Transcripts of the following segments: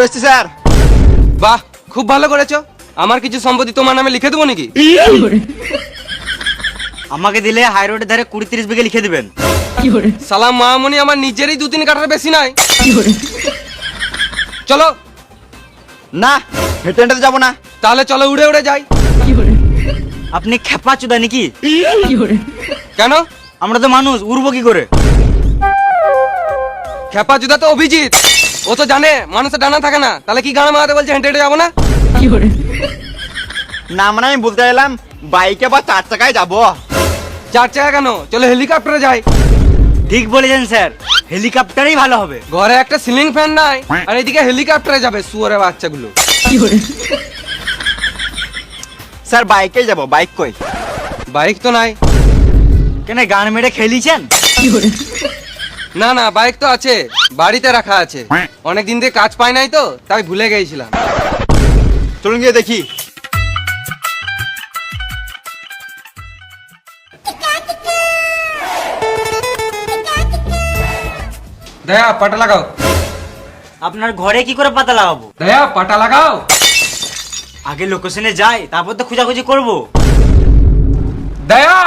Sir. বাহ, খুব ভালো করেছো। আমার কিছু সম্পত্তি তোমার নামে লিখে দেবো নাকি? আমাকে দিলে হাই রোডের ধারে 20-30 বিঘে লিখে দিবেন। সালাম মামনি, আমার নিজেরই 2-3 কাঠার বেশি নাই। চলো। না, হেঁটে হেঁটে যাবো না। তাহলে চলো, উড়ে উড়ে যাই। আপনি খেপা চুদা নাকি? কেন? আমরা তো মানুষ, উড়বো কি করে? খেপা জুদা তো অভিজিৎ, ও তো জানে মানুষের ডানা থাকে না। তাহলে কি গান মারাতে বলছে হেঁটে হেঁটে যাবো না? না মানে আমি বলতে এলাম বাইকে বা 4 চাকায় যাবো। 4 চাকা কেন, চলো হেলিকপ্টারে যাই। ঠিক বলেছেন স্যার, হেলিকপ্টারই ভালো হবে। ঘরে একটা সিলিং ফ্যান নাই, আর এদিকে হেলিকপ্টারে যাবে শুয়োরের বাচ্চাগুলো। স্যার বাইকে যাবো। বাইক কই? বাইক তো নাই। কেন গান মেরে খেলিছেন? না না, বাইক তো আছে, বাড়িতে রাখা আছে। অনেকদিন থেকে কাজ পাই নাই তো, তাই ভুলে গেছিলাম। চলুন গিয়ে দেখি। দয়া পাটা লাগাও। আপনার ঘরে কি করে পাতা লাগাবো? দয়া পাটা লাগাও। আগে লোকেশনে যাই, তারপর তো খোঁজাখুঁজি করবো। দয়া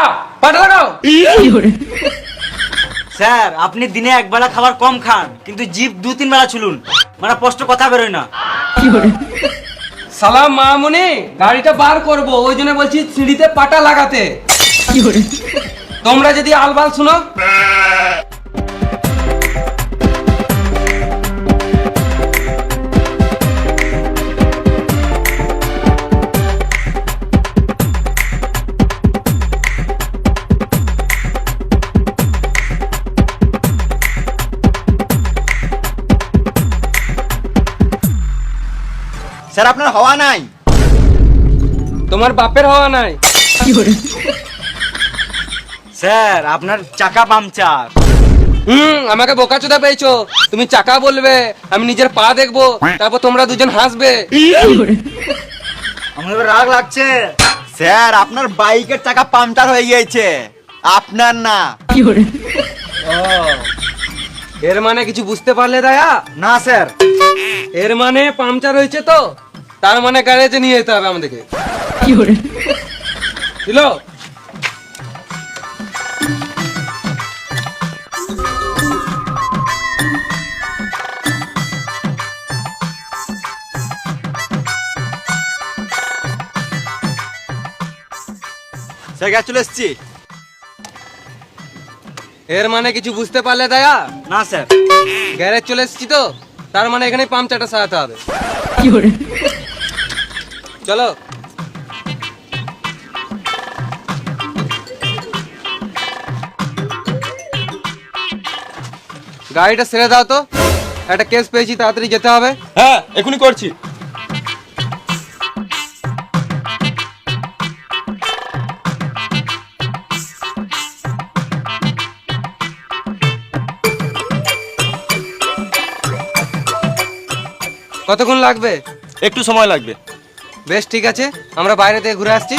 পাটা লাগাও। স্যার আপনি দিনে একবেলা খাবার কম খান, কিন্তু জিভ 2-3 বেলা ছুলুন, মানে স্পষ্ট কথা বেরোয় না। সালাম মামুনি, গাড়িটা বার করবো, ওই জন্য বলছি সিঁড়িতে পাটা লাগাতে। তোমরা যদি আলবাল শুনো। স্যার আপনার হওয়া নাই। তোমার বাপের হওয়া নাই। স্যার আপনার চাকা পাংচার। আমাকে বোকাচোদা পেয়েছো। তুমি চাকা বলবে, আমি নিজের পা দেখবো, তারপর তোমরা দুজন হাসবে। আমার এবার রাগ লাগছে। স্যার আপনার বাইকের চাকা পাংচার হয়ে গিয়েছে, আপনার না। এর মানে কিছু বুঝতে পারলে দয়া? না স্যার। এর মানে পাংচার হয়েছে তো, তার মানে গ্যারেজে নিয়ে যেতে হবে আমাদেরকে। দিলো? স্যার গ্যাস চলে এসছি। এর মানে কিছু বুঝতে পারলে দয়া? না স্যার। গ্যারেজ চলে এসেছি তো, তার মানে এখানে পাংচারটা সারাতে হবে। চলো। গাড়িটা ছেড়ে দাও তো, একটা কেস পেয়েছি, তাড়াতাড়ি যেতে হবে। হ্যাঁ এখনই করছি। কতক্ষণ লাগবে? একটু সময় লাগবে। বেশ ঠিক আছে, আমরা বাইরে থেকে ঘুরে আসছি।